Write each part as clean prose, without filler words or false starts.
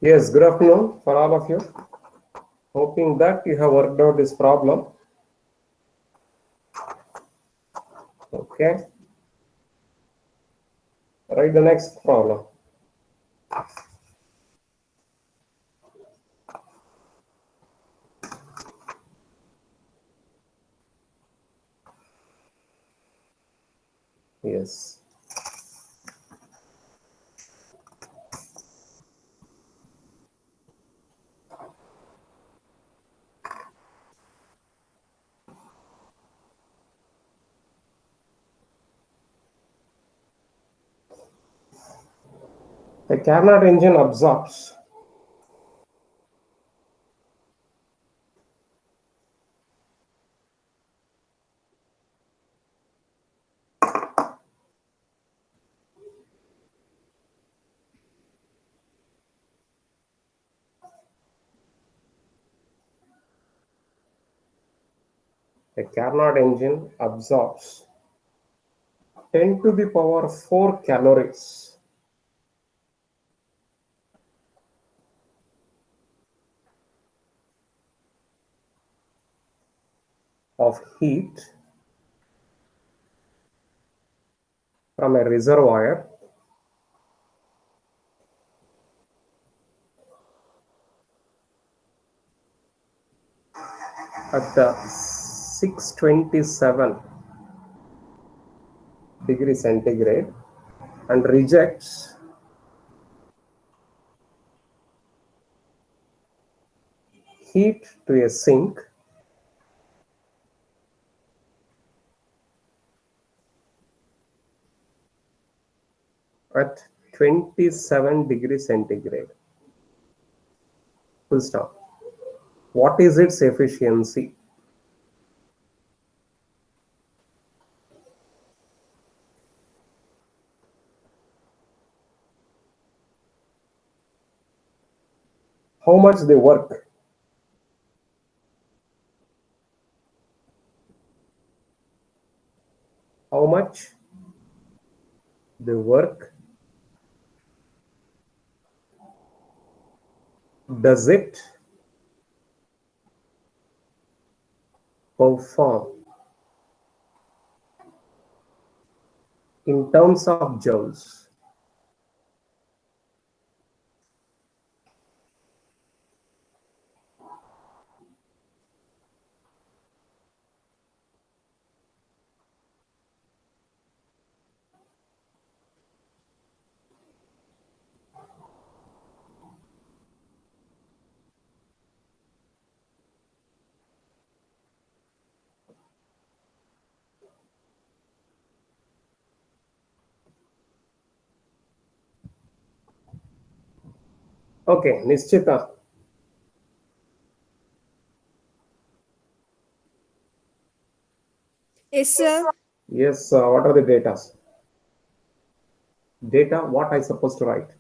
Yes, good afternoon for all of you. Hoping that you have worked out this problem. Okay, write the next problem. Yes. The Carnot engine absorbs the Carnot engine absorbs 10 to the power 4 calories of heat from a reservoir at the 627 degree centigrade and rejects heat to a sink at 27 degree centigrade. Full stop. What is its efficiency? How much they work? How much they work? Does it perform in terms of joules? Okay, Nischita. Yes, sir. Yes, what are the data? Data, what I supposed to write?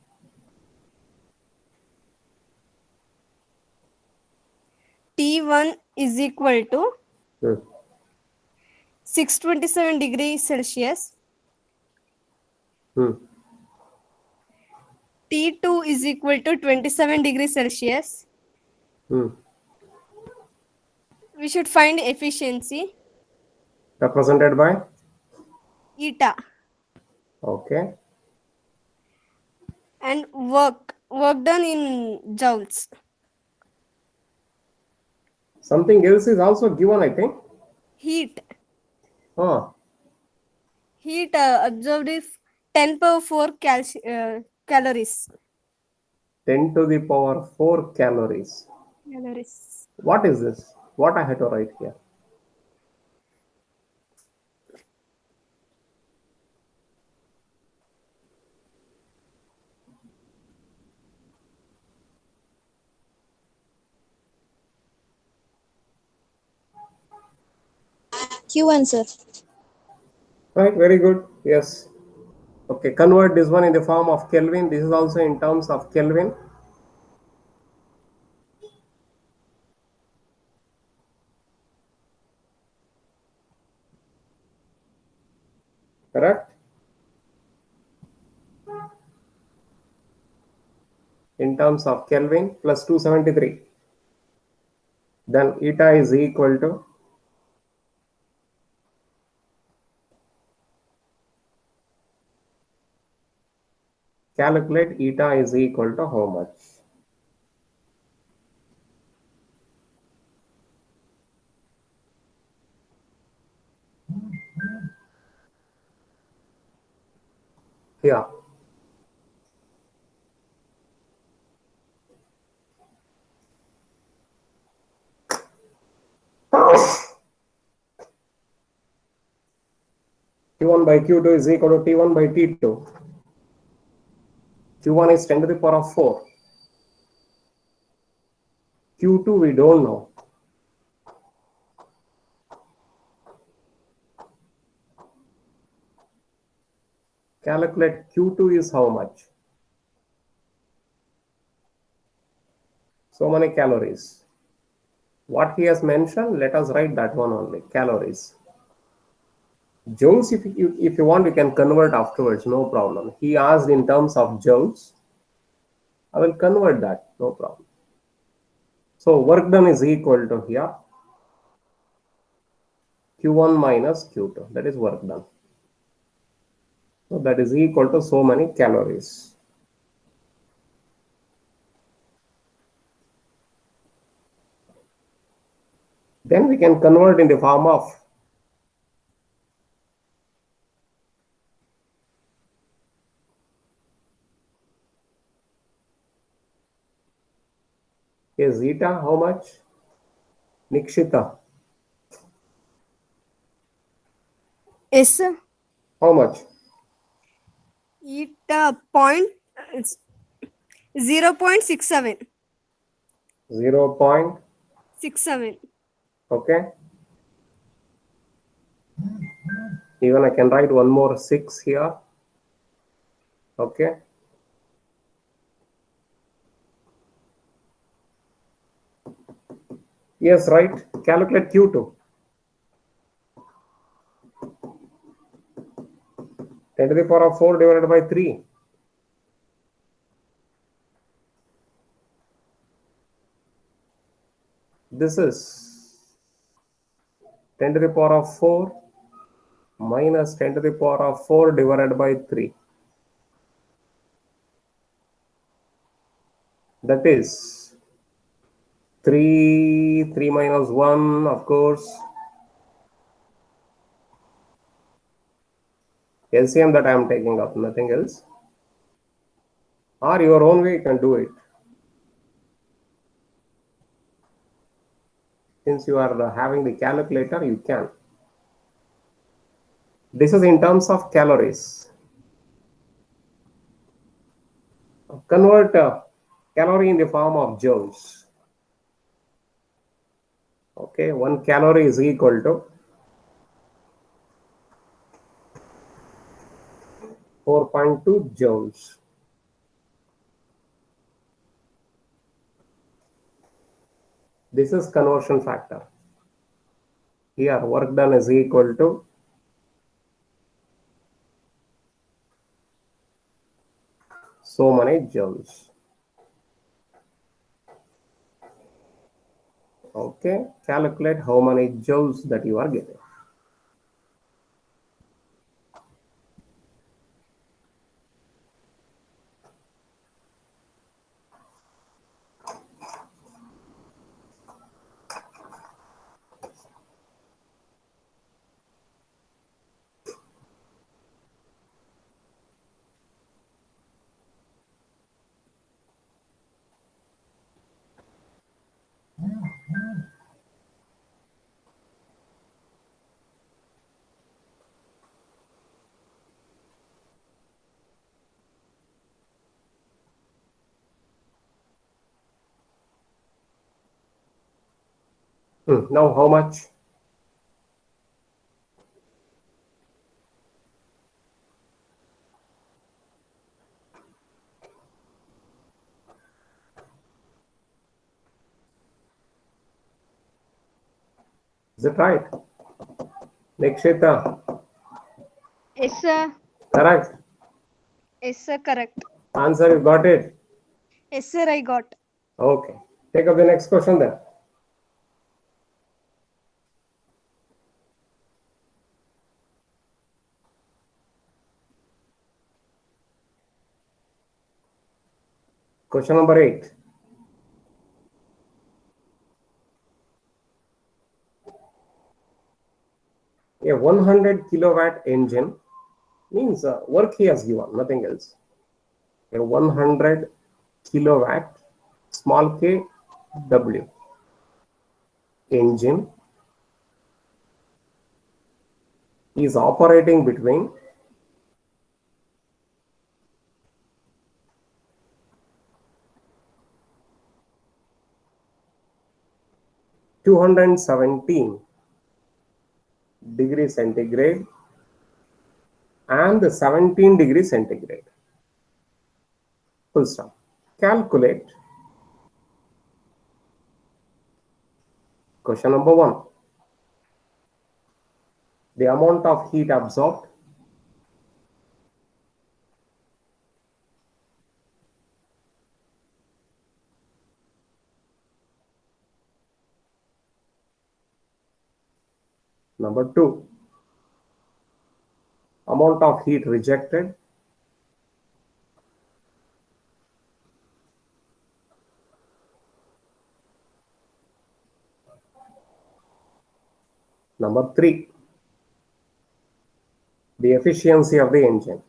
T1 is equal to Hmm. 627 degrees Celsius. Hmm. T2 is equal to 27 degrees Celsius. Hmm. We should find efficiency. Represented by? Eta. Okay. And work done in joules. Something else is also given, I think. Heat. Ah, Heat absorbed is 10 power 4 calories. 10 to the power 4 calories. Calories. What is this? What I had to write here? Q1, sir. Right, very good. Yes. Okay, convert this one in the form of Kelvin. This is also in terms of Kelvin. Correct? in terms of Kelvin plus 273. Then eta is equal to calculate eta is equal to how much? Yeah. Q1 by Q2 is equal to T1 by T2. Q1 is 10 to the power of 4. Q2 we don't know. Calculate Q2 is how much? So many calories. What he has mentioned, let us write that one only, calories. Joules, if you want, you can convert afterwards, no problem. He asked in terms of joules. I will convert that, no problem. So work done is equal to here Q1 minus Q2, that is work done. So that is equal to so many calories. Then we can convert in the form of a zeta, how much? Nikshita, Yes, sir. how much? Eta point 0.67. 0. 67. Okay. Even I can write one more 6 here. Okay. Yes, right. Calculate Q2. 10 to the power of 4 divided by 3. This is 10 to the power of 4 minus 10 to the power of 4 divided by 3. That is 3 minus 1, of course. LCM that I am taking up, nothing else. Or your own way you can do it. Since you are having the calculator, you can. This is in terms of calories. Convert calorie in the form of joules. Okay, 1 calorie is equal to 4.2 joules. This is conversion factor. Here work done is equal to so many joules. Okay, calculate how many joules that you are getting. Now how much? Is it right? Nikshita, Yes, sir. correct? Yes, sir. Correct. Answer, you got it? Yes, sir, I got. Okay. Take up the next question then. Question number 8. A 100 kilowatt engine means work he has given, nothing else. A 100 kilowatt, small k, W engine is operating between 217 degrees centigrade and 17 degrees centigrade. Full stop. Calculate question number 1. The amount of heat absorbed. Number 2. Amount of heat rejected. Number 3. The efficiency of the engine.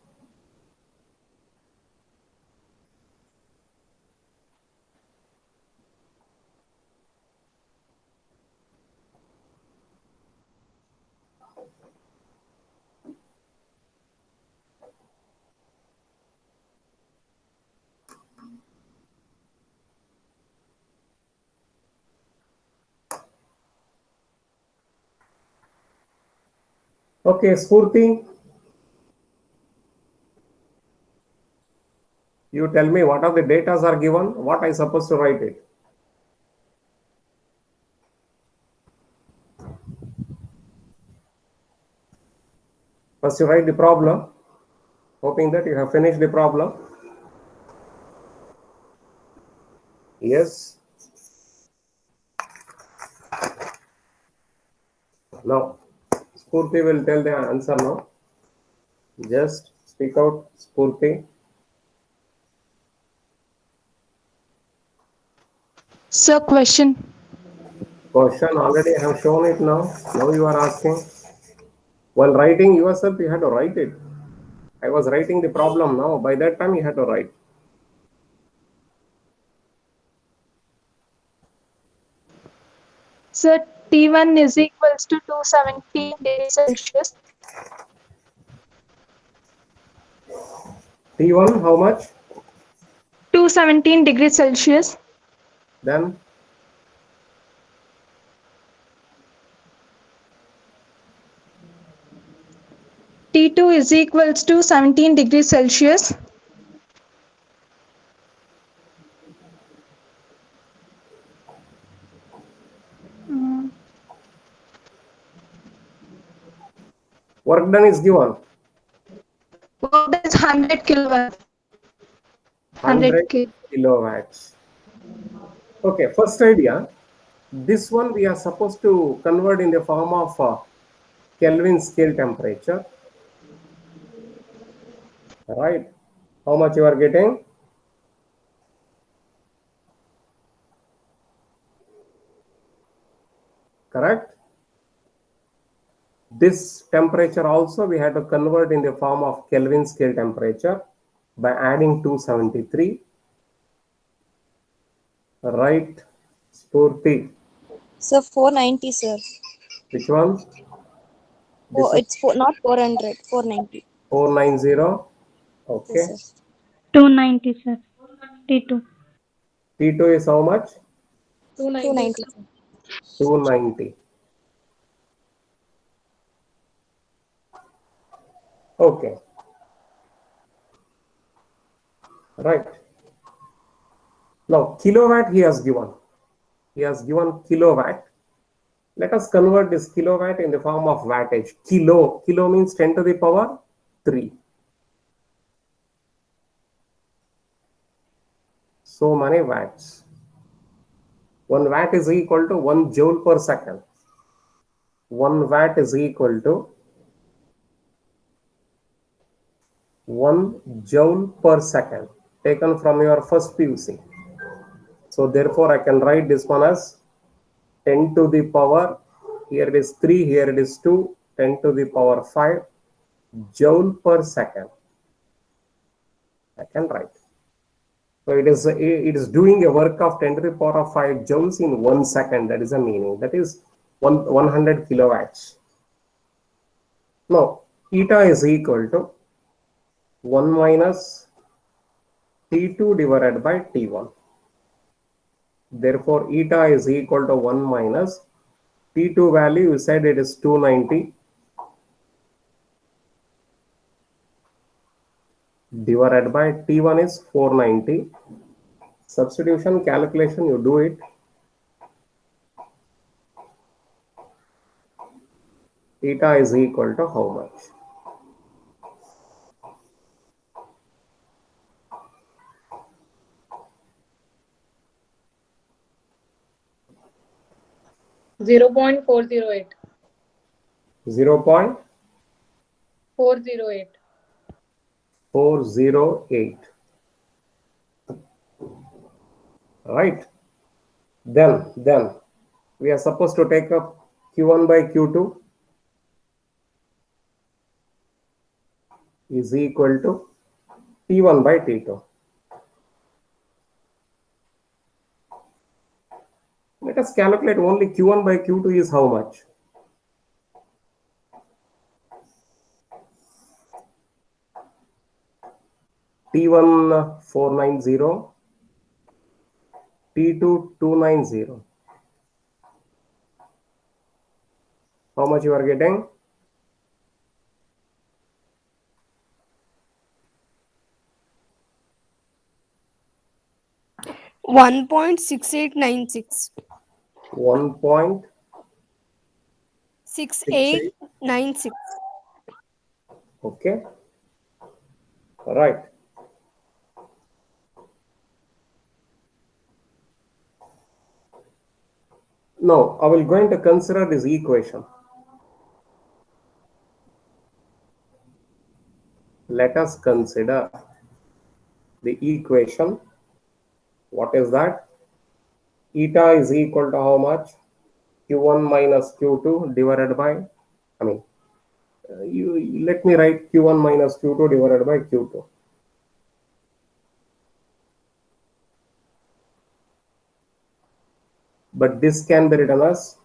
Okay, Spurti, you tell me what are the datas are given, what I supposed to write it. First you write the problem, hoping that you have finished the problem. Yes. Now, Spurti will tell the answer now. Just speak out, Spurti. Sir, question. Question already I have shown it now. Now you are asking. While writing yourself, you had to write it. I was writing the problem now. By that time, you had to write. Sir, T1 is equals to 217 degrees Celsius. T1, how much? 217 degrees Celsius. Then T2 is equals to 17 degrees Celsius. work done is given. Well, that is 100 kilowatts. 100 K. kilowatts. Okay, first idea. This one we are supposed to convert in the form of Kelvin scale temperature. Right? How much you are getting? Correct? This temperature also we had to convert in the form of Kelvin scale temperature by adding 273. Right, Spurti? Sir, 490, sir. Which one? Oh, it's not 400, 490. 490. Okay. Yes, sir. 290, sir. T2. T2 is how much? 290. 290. Okay. Right. Now, kilowatt he has given. He has given kilowatt. Let us convert this kilowatt in the form of wattage. Kilo. Kilo means 10 to the power 3. so many watts. 1 watt is equal to 1 joule per second. 1 watt is equal to 1 joule per second, taken from your first PUC. So therefore I can write this one as 10 to the power, here it is 3, here it is 2, 10 to the power 5 joule per second. I can write. So it is doing a work of 10 to the power of 5 joules in 1 second. That is the meaning. That is 100 kilowatts. Now, eta is equal to 1 minus T2 divided by T1. Therefore, eta is equal to 1 minus T2 value, you said it is 290 divided by T1 is 490. Substitution calculation, you do it. Eta is equal to how much? Zero point 408. 0.408. 408. Right. Then we are supposed to take up Q1 by Q2 is equal to T1 by T2. Let us calculate only Q1 by Q2 is how much? T1 490, T2 290. How much you are getting? One 1.6896. 6896. Okay. Right. Now, I will going to consider this equation. Let us consider the equation. What is that? Eta is equal to how much? Q1 minus Q2 divided by, let me write Q1 minus Q2 divided by Q2. But this can be written as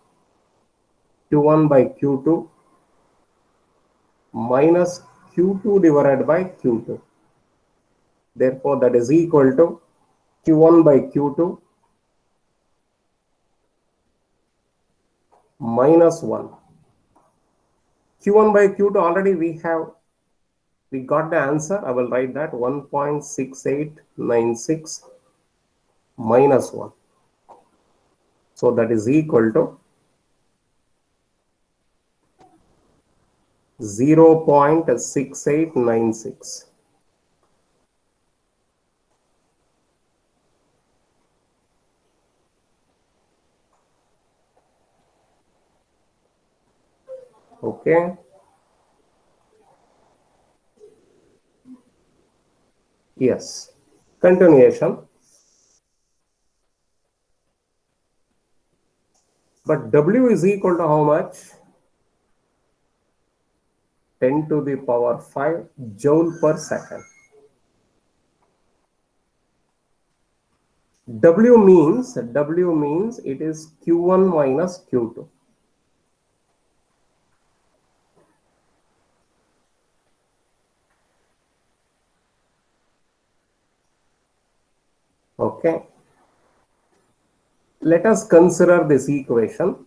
Q1 by Q2 minus Q2 divided by Q2. Therefore, that is equal to Q1 by Q2 minus 1. Q1 by Q2 already we got the answer. I will write that 1.6896 minus 1. So that is equal to 0.6896. Okay. Yes. Continuation. But W is equal to how much? 10 to the power 5 joule per second. W means it is Q1 minus Q2. Okay. Let us consider this equation.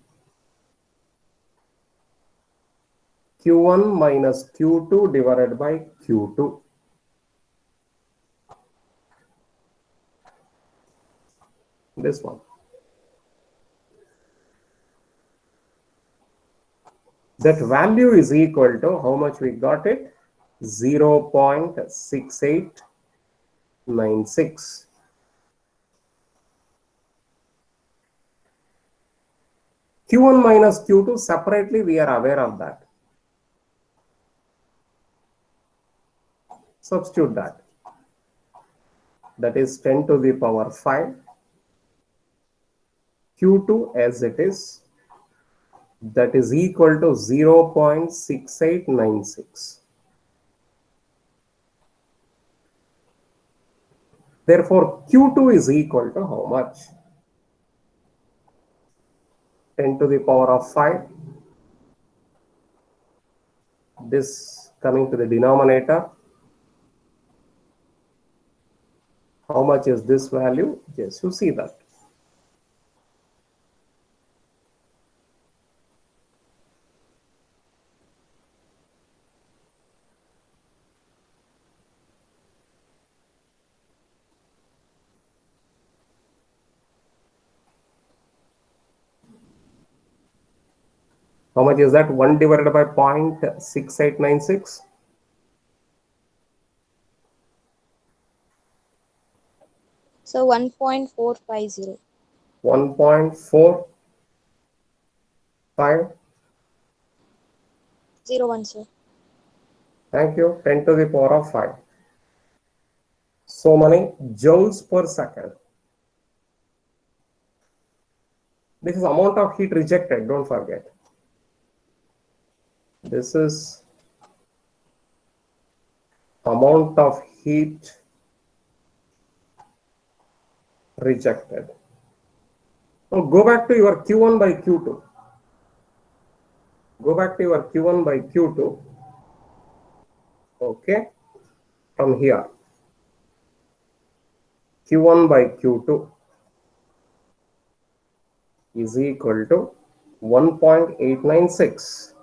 Q1 minus Q2 divided by Q2. This one. That value is equal to how much we got it? 0.6896. Q1 minus Q2 separately, we are aware of that. Substitute that. That is 10 to the power 5. Q2 as it is, that is equal to 0.6896. Therefore, Q2 is equal to how much? 10 to the power of 5. This coming to the denominator. How much is this value? Yes, you see that. How much is that? 1 divided by 0.6896. So 1.450. 1.45. 01, sir. Thank you. 10 to the power of 5. So many joules per second. This is amount of heat rejected, don't forget. This is amount of heat rejected. Now go back to your Q1 by Q2. Go back to your Q1 by Q2. Okay. From here. Q1 by Q2 is equal to 1.896.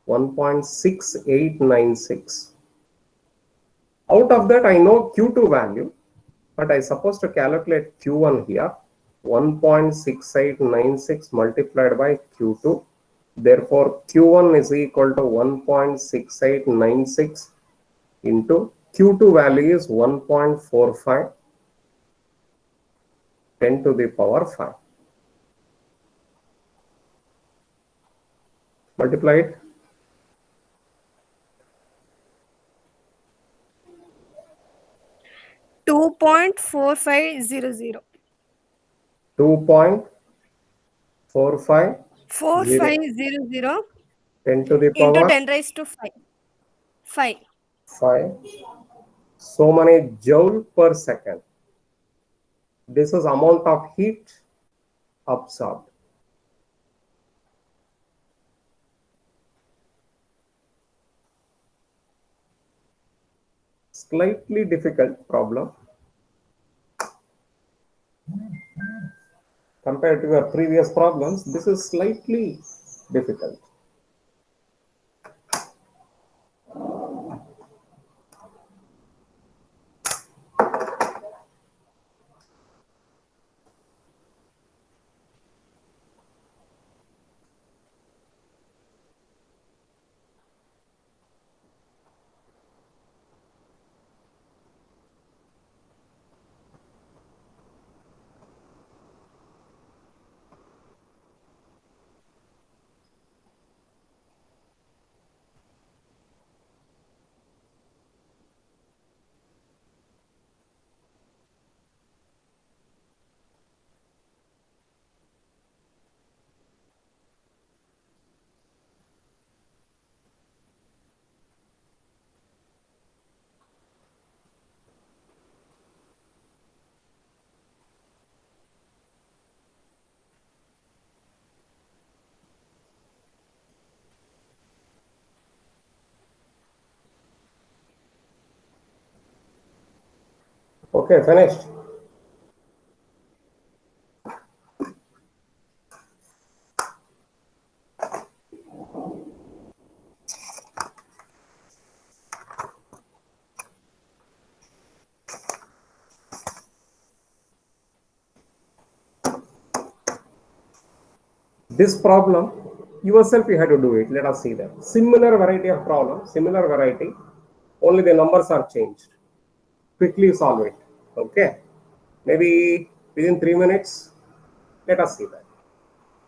1.6896. Out of that, I know Q2 value, but I supposed to calculate Q1 here. 1.6896 multiplied by Q2. Therefore, Q1 is equal to 1.6896 into Q2 value is 1.45. 10 to the power 5. Multiply it. Two 2.4500. 2.45. 4500 10 to the into power 10 raised to 5. 5. 5. So many joule per second. This is amount of heat absorbed. Slightly difficult problem compared to your previous problems. This is slightly difficult. Okay, finished. This problem, yourself you have to do it. Let us see that. Similar variety of problem, similar variety, only the numbers are changed. Quickly solve it. Okay. Maybe within 3 minutes. Let us see that.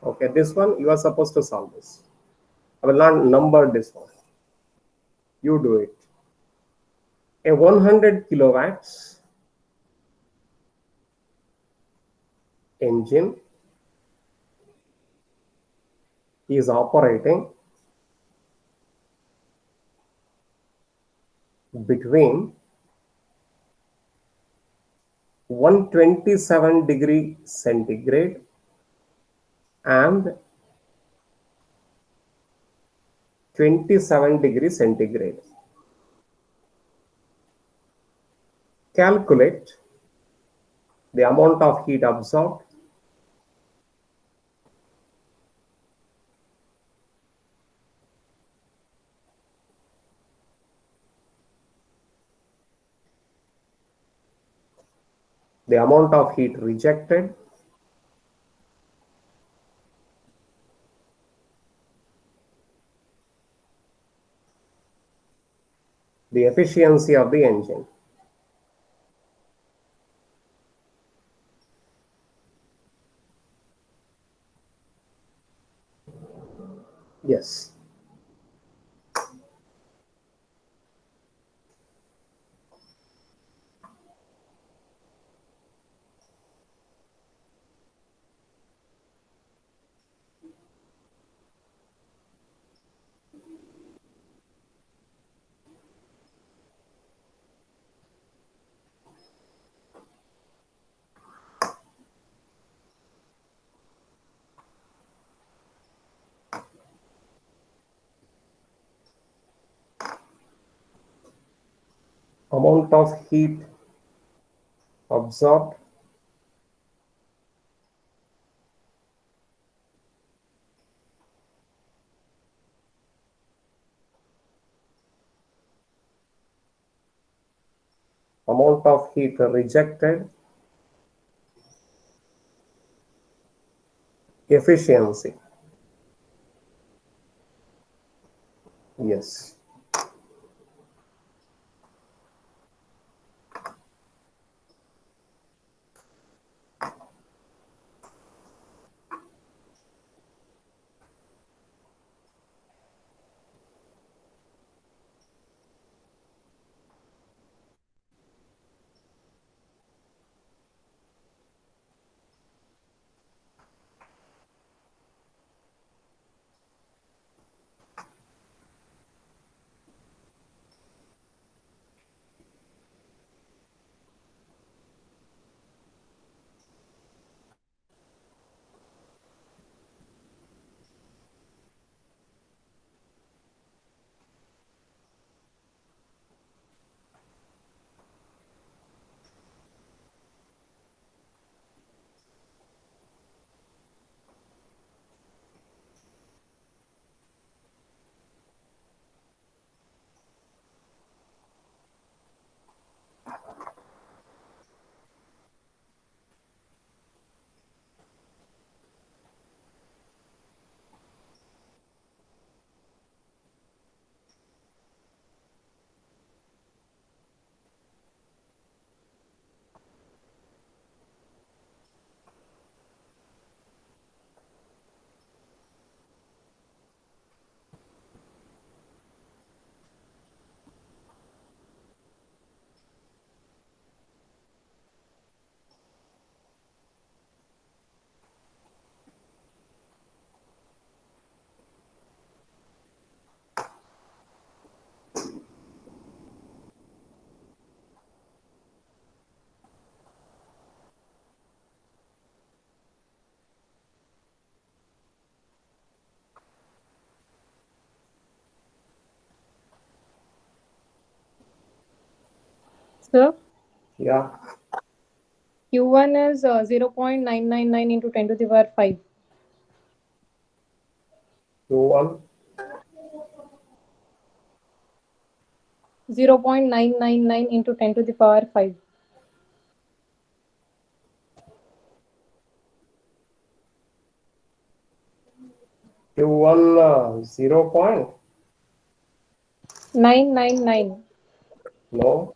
Okay, this one you are supposed to solve this. I will not number this one. You do it. A 100 kilowatts engine is operating between 127 degree centigrade and 27 degree centigrade. Calculate the amount of heat absorbed the amount of heat rejected, the efficiency of the engine. Yes. Amount of heat absorbed amount of heat rejected, efficiency. Yes. Sir, Yeah. Q1 is 0.999 into 10 to the power 5. Q1 0.999 into 10 to the power 5. Q1 0 point. 999. No.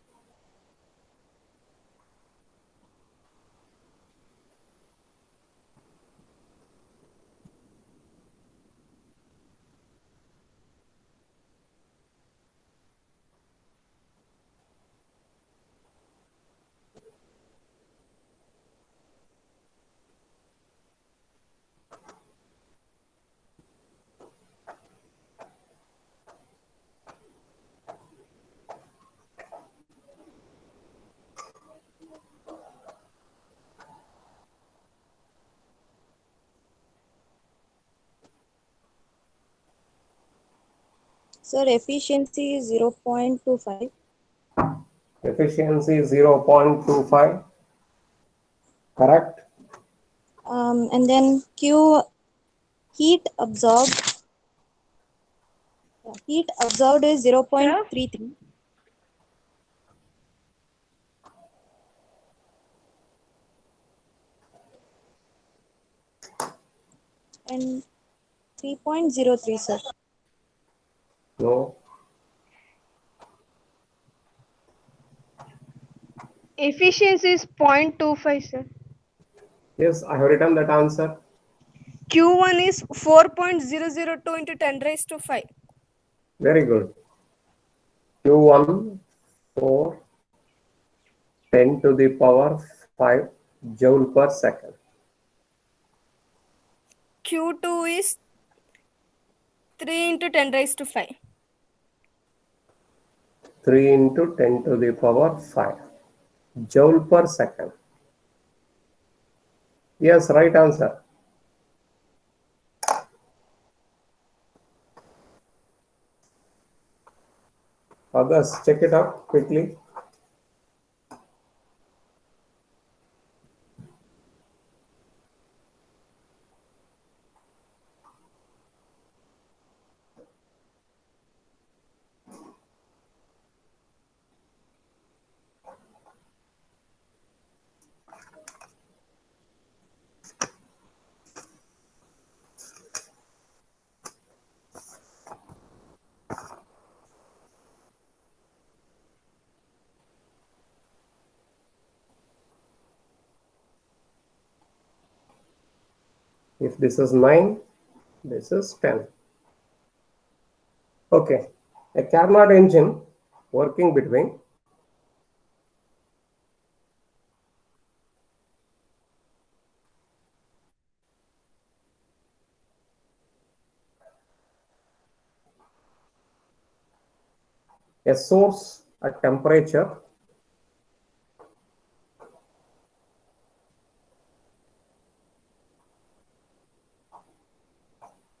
Sir, efficiency is 0.25. Efficiency 0.25. Correct. And then Q, heat absorbed. Heat absorbed is 0.33. And 3.03, sir. No. Efficiency is 0.25, sir. Yes, I have written that answer. Q1 is 4.002 into 10 raised to 5. Very good. Q1 4 10 to the power 5 joule per second. Q2 is 3 into 10 raised to 5. 3 into 10 to the power 5 joule per second. Yes, right answer. Others, check it out quickly. If this is 9, this is 10. Okay, a Carnot engine working between a source at temperature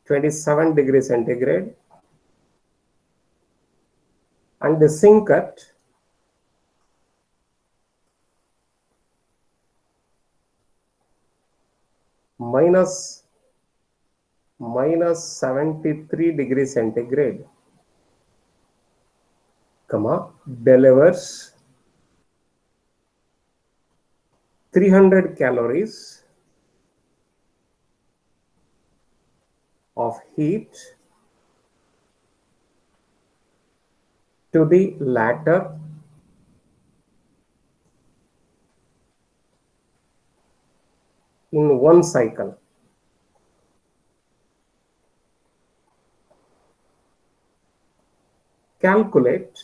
-27°C and the sink at -73°C, delivers 300 calories of heat to the latter in one cycle. Calculate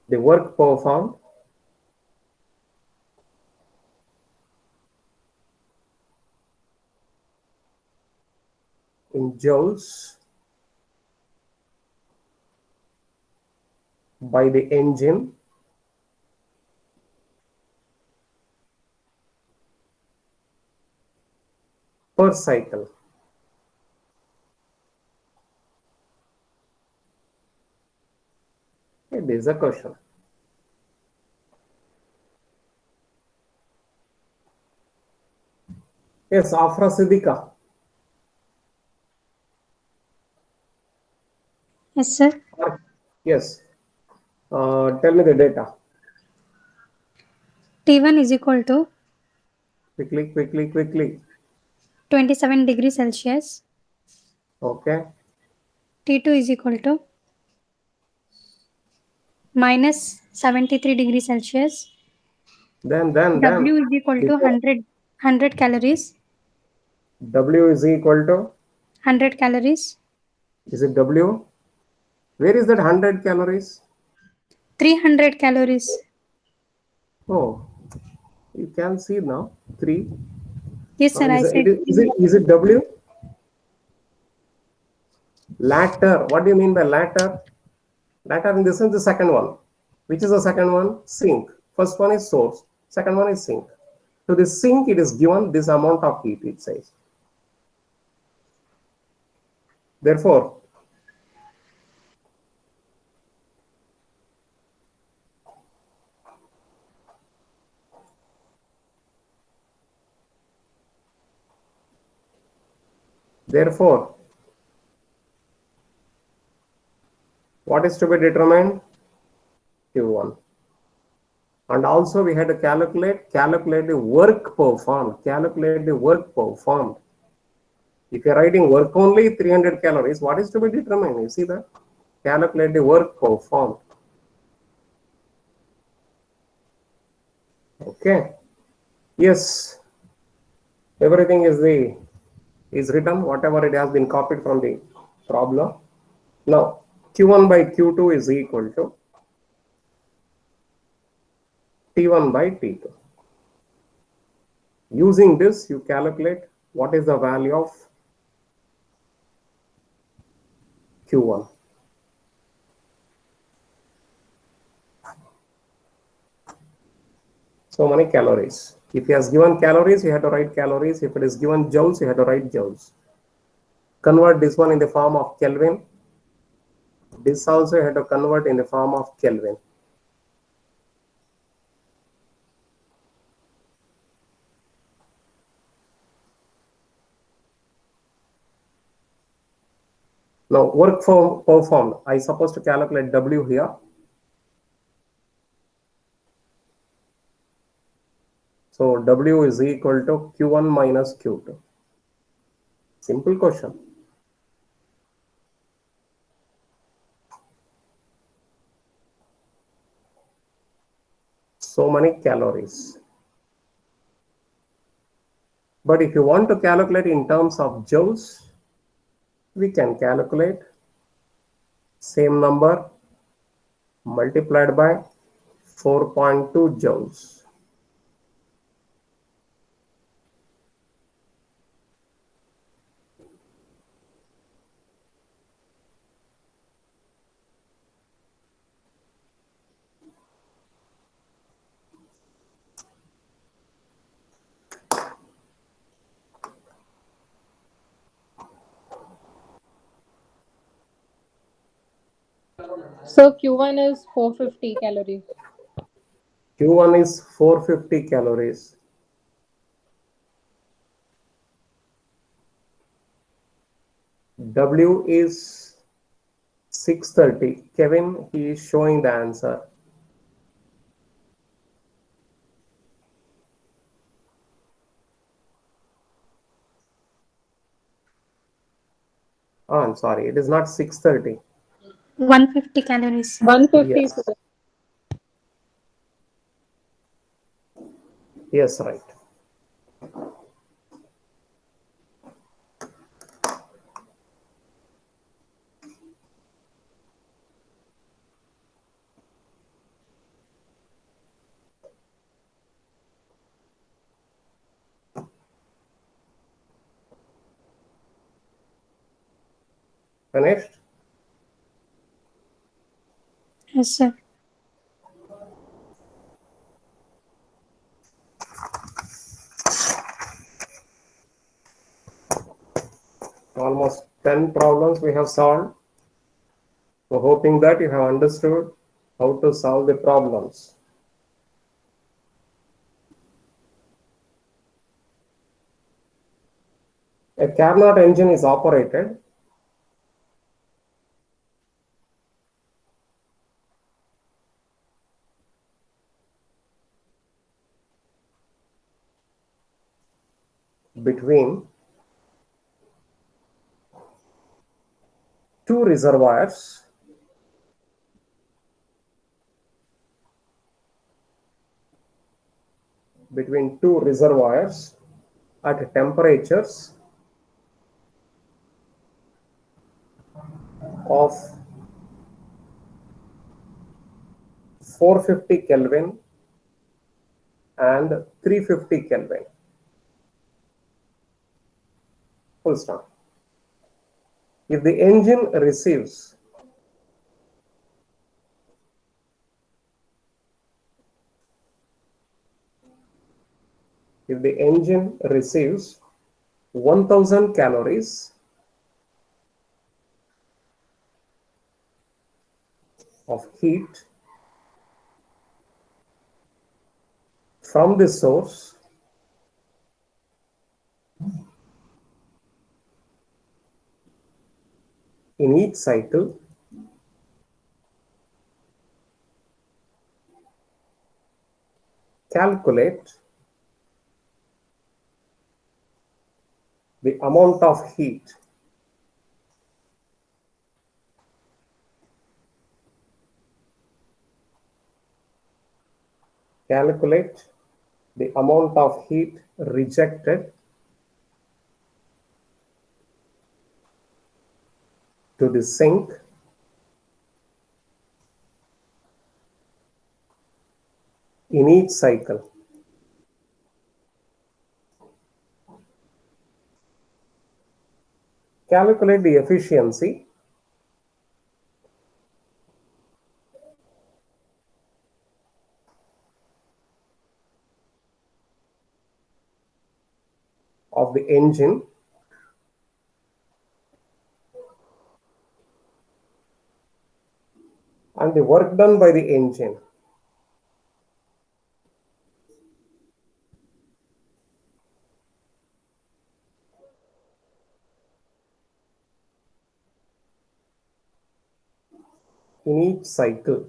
the work performed in joules by the engine per cycle. Okay, this is a question. Yes, Afra Siddika. Yes, sir. Yes. Tell me the data. T1 is equal to Quickly. 27 degrees Celsius. Okay. T2 is equal to minus 73 degrees Celsius. Then W is equal to before 100 calories. W is equal to, 100 calories. is it W? Where is that 100 calories? 300 calories. Oh, you can see now 3. Yes, sir. I said Is it W? Latter. What do you mean by latter? Latter in this sense, the second one. Which is the second one? Sink. First one is source. Second one is sink. To the sink, it is given this amount of heat, it says. Therefore, what is to be determined? Q1. And also we had to calculate the work performed. Calculate the work performed. If you're writing work only 300 calories, what is to be determined? You see that? Calculate the work performed. Okay. Yes. Everything is written, whatever it has been copied from the problem. Now, Q1 by Q2 is equal to T1 by T2. Using this, you calculate what is the value of Q1. So many calories. If he has given calories, you have to write calories. If it is given joules, you have to write joules. Convert this one in the form of Kelvin. This also you have to convert in the form of Kelvin. Now, work performed, I supposed to calculate W here. So, W is equal to Q1 minus Q2. Simple question. So many calories. But if you want to calculate in terms of joules, we can calculate same number multiplied by 4.2 joules. So Q1 is 450 calories. Q1 is 450 calories. W is 630. Kevin, he is showing the answer. Oh, I'm sorry, it is not 630. 150 calories. 150. Yes. Yes, right. Finished? Yes, sir. Almost 10 problems we have solved. So hoping that you have understood how to solve the problems. A Carnot engine is operated between two reservoirs at temperatures of 450 Kelvin and 350 Kelvin. Full stop. If the engine receives if the engine receives 1000 calories of heat from the source in each cycle calculate the amount of heat calculate the amount of heat rejected to the sink in each cycle. Calculate the efficiency of the engine and the work done by the engine in each cycle.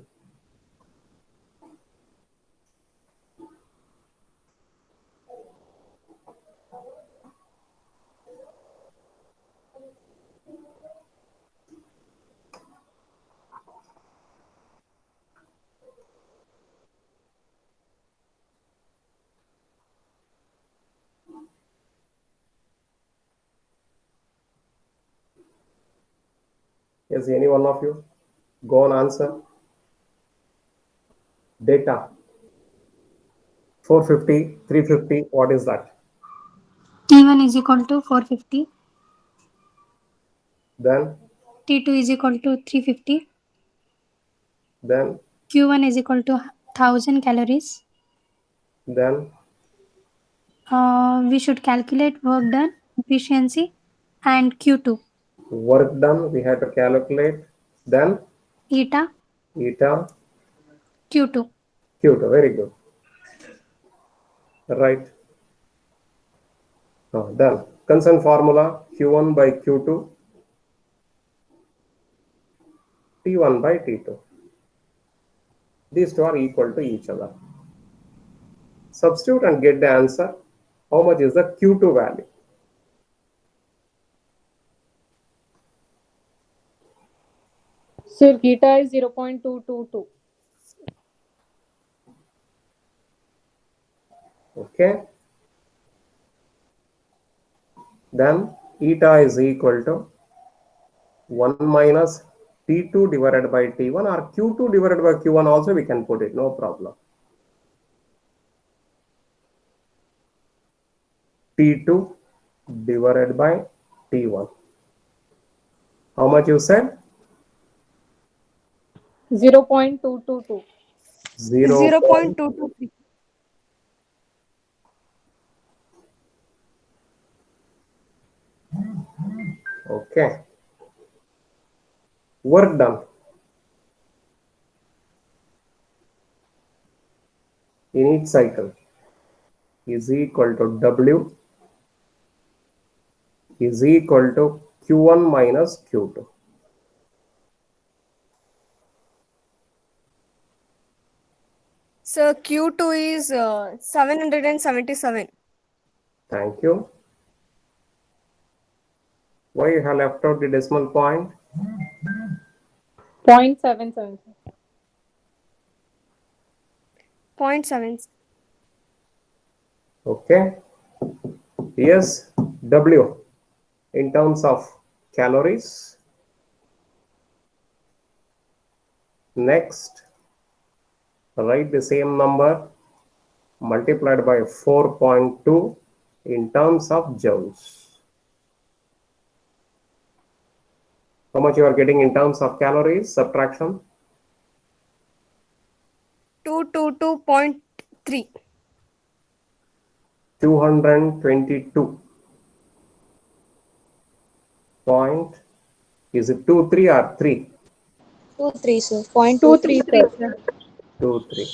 Yes, any one of you? Go on, answer. Data. 450, 350, what is that? T1 is equal to 450. Then, T2 is equal to 350. then, Q1 is equal to 1000 calories. then, We should calculate work done, efficiency, and Q2. work done, we have to calculate. Then, Eta, eta, Q2. Q2, very good. Right. Done. Consent formula, Q1 by Q2, T1 by T2. These two are equal to each other. Substitute and get the answer. How much is the Q2 value? Sir, theta is 0.222. Okay. Then eta is equal to 1 minus T2 divided by T1, or Q2 divided by Q1 also we can put it, no problem. T2 divided by T1. How much you said? 0.222. 0.223. Okay. Work done in each cycle is equal to W is equal to Q1 minus Q2. So Q2 is 777. Thank you. Why you have left out the decimal point? 0.77. 0.7. Okay. Yes, W in terms of calories. Next, write the same number multiplied by 4.2 in terms of joules. How much you are getting in terms of calories? Subtraction. 222.3. 222. Point. Is it 2, 3 or 3? 23, sir. 0.23, 23, sir. 23.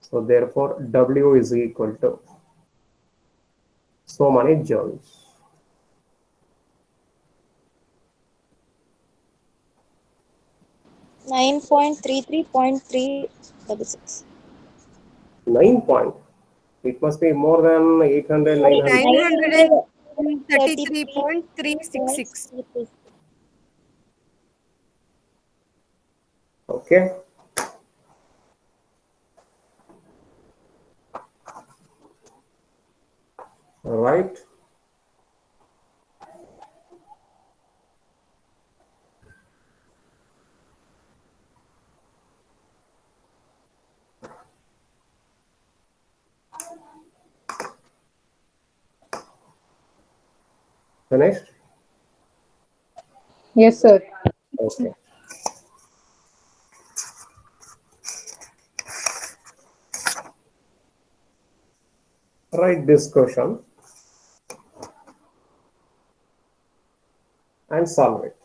So therefore, W is equal to so many joules. 9.33.366. 9 point. It must be more than 800, 900. 933.366. Okay. All right. Finished? Yes, sir. Okay. Write this question and solve it.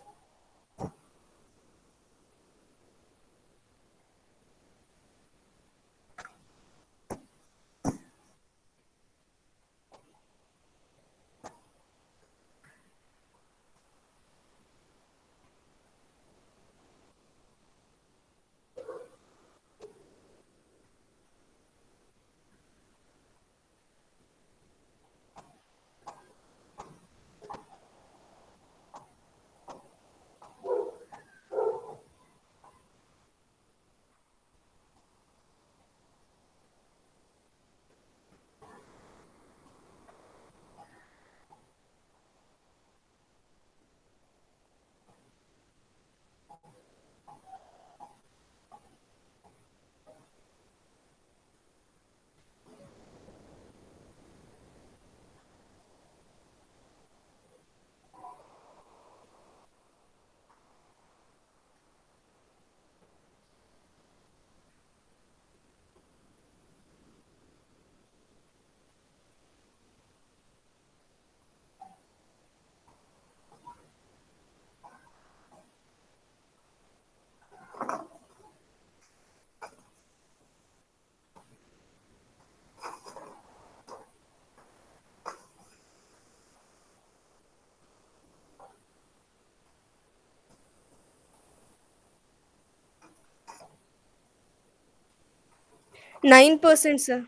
Nine percent, sir.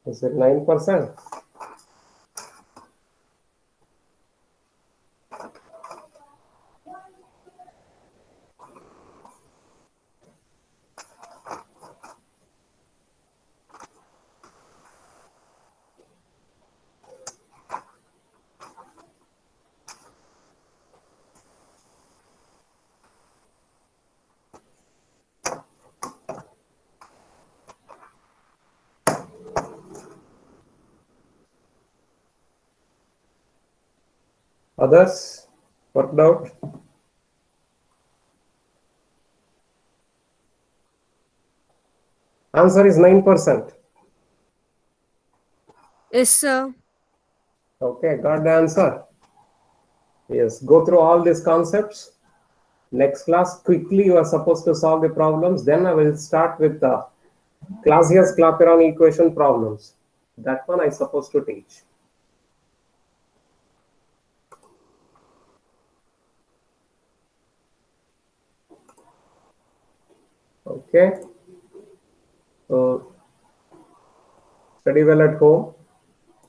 Is it 9%? Others worked out? Answer is 9%. Yes, sir. Okay, got the answer. Yes, go through all these concepts. Next class, quickly you are supposed to solve the problems. Then I will start with the Clausius-Clapeyron equation problems. That one I supposed to teach. Okay. So study well at home.